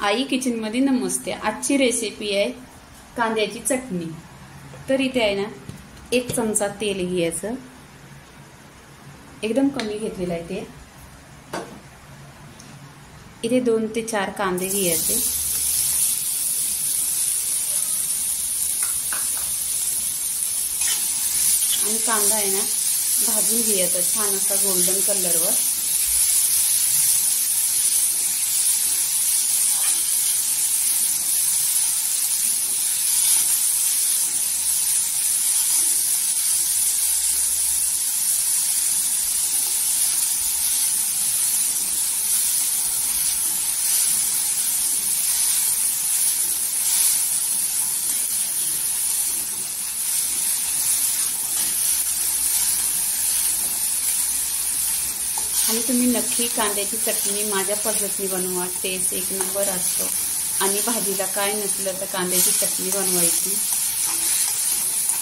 आई kitchen मध्ये नमस्ते। आजची recipe आहे कांद्याची चटणी। तर इथे आहे ना 1 चमचा तेल घ्यायचं, एकदम कमी घेतलेलं आहे ते। इथे 2 ते 4 कांदे घ्यायचे आणि कांदा आहे ना भाजून घ्यायचा छान असा गोल्डन कलरवर। आणि तुम्ही नक्की कांद्याची चटणी माझ्या पद्धतीने बनवा, टेस्ट एक नंबर असतो। आणि भाजीला काय नसलं तर कांद्याची चटणी बनवायची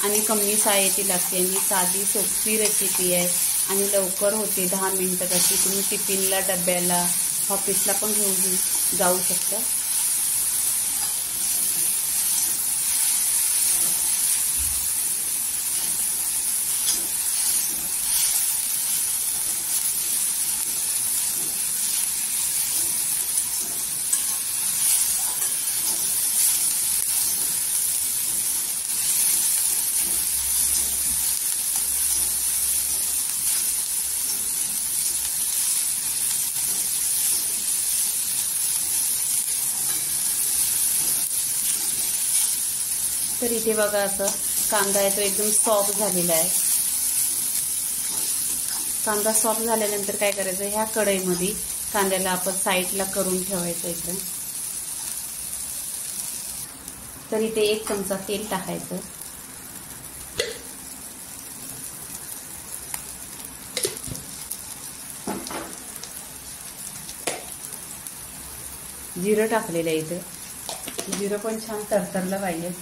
आणि कमी साहित्य लागते आणि साधी सोपी रेसिपी आहे आणि लवकर होते। 10 मिनिटात अशी तुम्ही टिफिनला, डब्याला, ऑफिसला पण घेऊन जाऊ शकता। तर इथे बघा असं कांदा आहे तो एकदम सॉफ्ट झालेला आहे। कांदा सॉफ्ट झाल्यानंतर काय करायचं, ह्या कढईमध्ये कांद्याला आपण साईडला करून ठेवायचं इकडे। तर इथे 1 चमचा तेल टाकायचं, जिरं टाकलेलं आहे इथं, जिरं पण छान तरतरलं पाहिजे।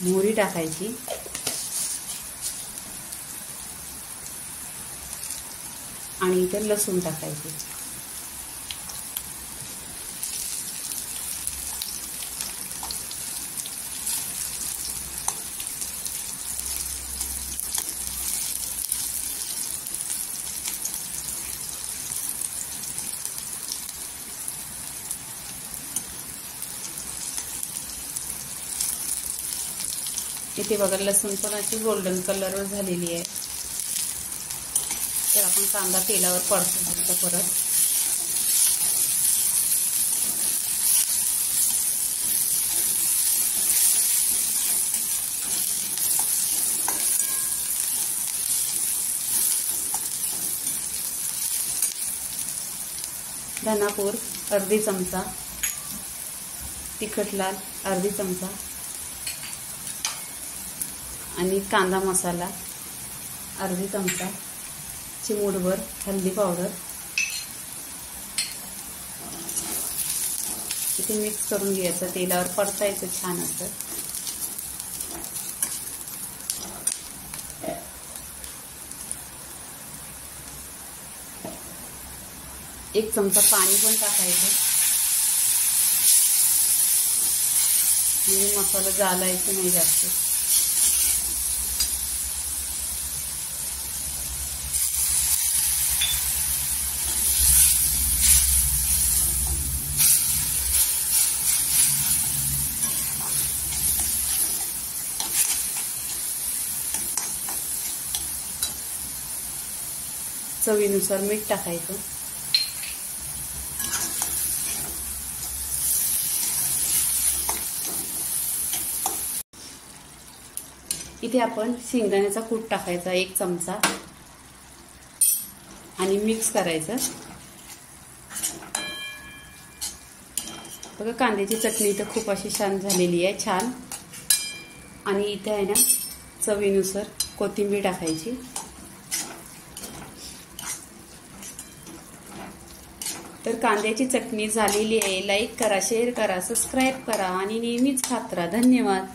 मोहरी टाकायची आणि इथे लसूण टाकायची। इथे बघा लसूण पण अशी गोल्डन कलरवर झालेली आहे। तर आपण कांदा तेलावर परतू परत। धनापूर अर्धी चमचा, तिखट लाल अर्धी चमचा आणि कांदा मसाला अर्धी चमचा, चिमूटभर हल्दी पावडर। इथे मिक्स करून घ्यायचं, तेलावर परतायचं छान असं। एक चमचा पाणी पण टाकायचं म्हणजे मसाला जाळायचं नाही जास्त। चवीनुसार मीठ टाकायचं। इथे आपण शेंगदाण्याचा कूट टाकायचा 1 चमचा आणि मिक्स करायचं। बघा कांद्याची चटणी तर खूप अशी छान झालेली आहे, छान। आणि इथे आहे ना चवीनुसार कोथिंबीर टाकायची। तर कांद्याची चटणी झालेली आहे। लाईक करा, शेअर करा, सबस्क्राईब करा आणि नेहमीच खात राहा। धन्यवाद।